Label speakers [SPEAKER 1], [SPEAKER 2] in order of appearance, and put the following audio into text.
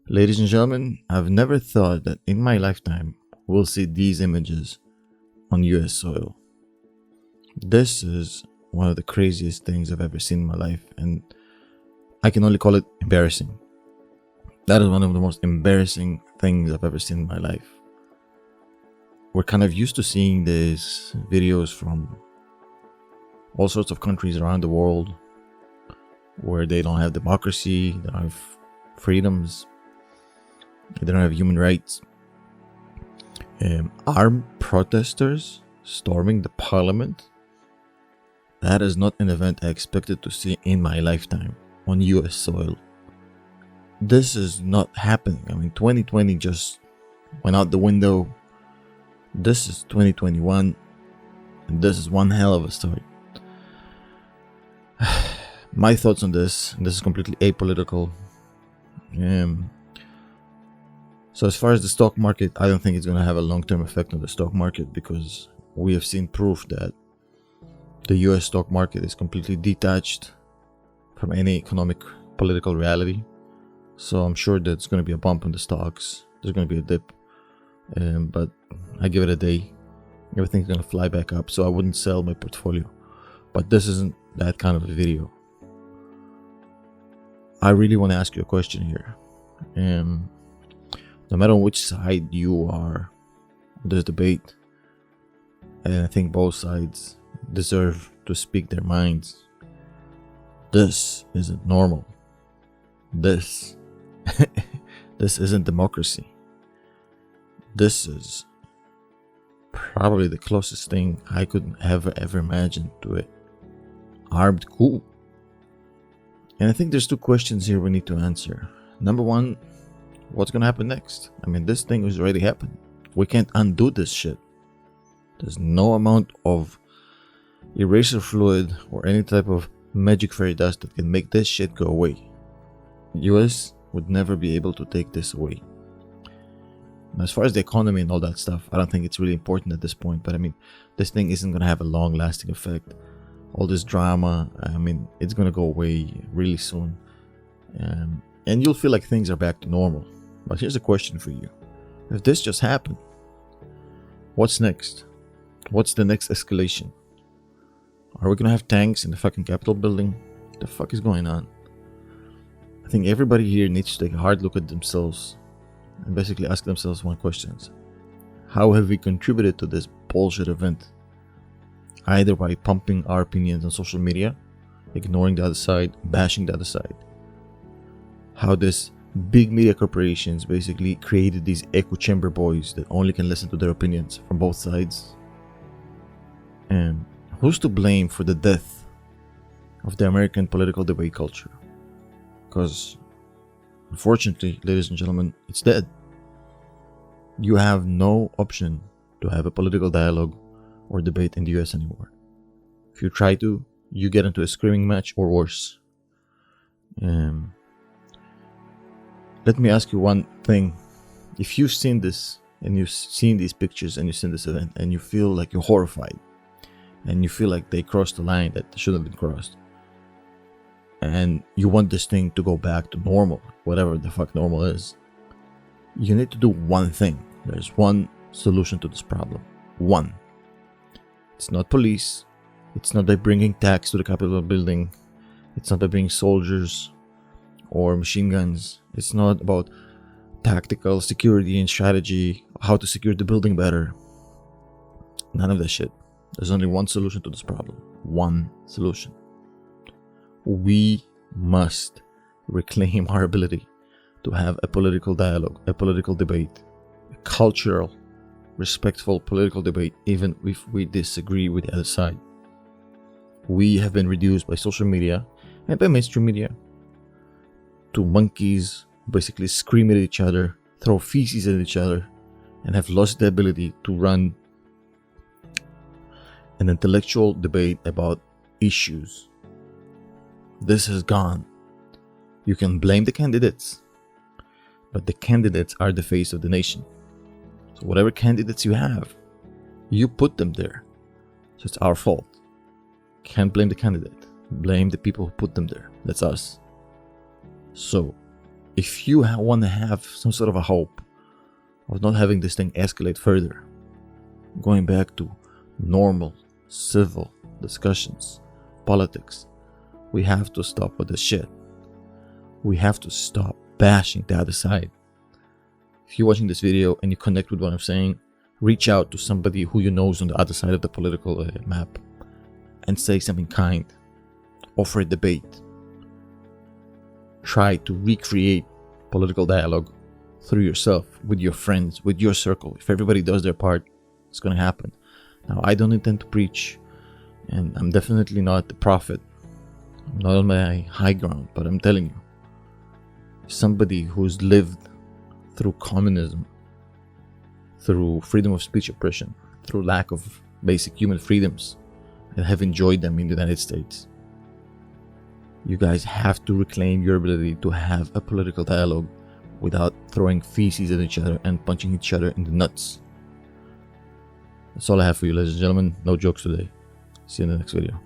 [SPEAKER 1] Ladies and gentlemen, I've never thought that in my lifetime we'll see these images on US soil. This is one of the craziest things I've ever seen in my life, and I can only call it embarrassing. That is one of the most embarrassing things I've ever seen in my life. We're kind of used to seeing these videos from all sorts of countries around the world where they don't have democracy, they don't have freedoms, they don't have human rights. Armed protesters storming the parliament. That is not an event I expected to see in my lifetime on US soil. This is not happening. 2020 just went out the window. This is 2021, and this is one hell of a start. My thoughts on this, and this is completely apolitical. So as far as the stock market, I don't think it's going to have a long-term effect on the stock market because we have seen proof that the US stock market is completely detached from any economic, political reality. So I'm sure that it's going to be a bump in the stocks. There's going to be a dip. But I give it a day. Everything's going to fly back up. So I wouldn't sell my portfolio. But this isn't that kind of a video. I really want to ask you a question here. No matter on which side you are in this debate, and I think both sides deserve to speak their minds. This isn't normal. This isn't democracy. This is probably the closest thing I could ever imagine to an armed coup. And I think there's two questions here we need to answer. Number one, what's gonna happen next? This thing has already happened. We can't undo this shit. There's no amount of eraser fluid or any type of magic fairy dust that can make this shit go away. US would never be able to take this away. And as far as the economy and all that stuff, I don't think it's really important at this point, but this thing isn't gonna have a long lasting effect. All this drama, it's gonna go away really soon. And you'll feel like things are back to normal. But here's a question for you. If this just happened, what's next? What's the next escalation? Are we gonna have tanks in the fucking Capitol building? What the fuck is going on? I think everybody here needs to take a hard look at themselves and basically ask themselves one question. How have we contributed to this bullshit event? Either by pumping our opinions on social media, ignoring the other side, bashing the other side. How this big media corporations basically created these echo chamber boys that only can listen to their opinions from both sides. And who's to blame for the death of the American political debate culture? Because unfortunately, ladies and gentlemen, it's dead. You have no option to have a political dialogue or debate in the US anymore. If you try to, you get into a screaming match or worse. Let me ask you one thing. If you've seen this and you've seen these pictures and you've seen this event and you feel like you're horrified and you feel like they crossed the line that shouldn't have been crossed, and you want this thing to go back to normal, whatever the fuck normal is, you need to do one thing. There's one solution to this problem. One. It's not police. It's not by bringing tanks to the Capitol building. It's not by bringing soldiers or machine guns. It's not about tactical security and strategy, how to secure the building better. None of that shit. There's only one solution to this problem. One solution. We must reclaim our ability to have a political dialogue, a political debate, a cultural, respectful political debate, even if we disagree with the other side. We have been reduced by social media and by mainstream media to monkeys who basically scream at each other, throw feces at each other, and have lost the ability to run an intellectual debate about issues. This has gone. You can blame the candidates, but the candidates are the face of the nation. So whatever candidates you have, you put them there. So it's our fault. Can't blame the candidate. Blame the people who put them there. That's us. So If you want to have some sort of a hope of not having this thing escalate further, going back to normal, civil discussions, politics, we have to stop with this shit. We have to stop bashing the other side. If you're watching this video and you connect with what I'm saying, reach out to somebody who you know is on the other side of the political map and say something kind. Offer a debate. Try to recreate political dialogue through yourself, with your friends, with your circle. If everybody does their part, it's going to happen. Now, I don't intend to preach, and I'm definitely not the prophet. I'm not on my high ground, but I'm telling you, somebody who's lived through communism, through freedom of speech oppression, through lack of basic human freedoms, and have enjoyed them in the United States. You guys have to reclaim your ability to have a political dialogue without throwing feces at each other and punching each other in the nuts. That's all I have for you, ladies and gentlemen. No jokes today. See you in the next video.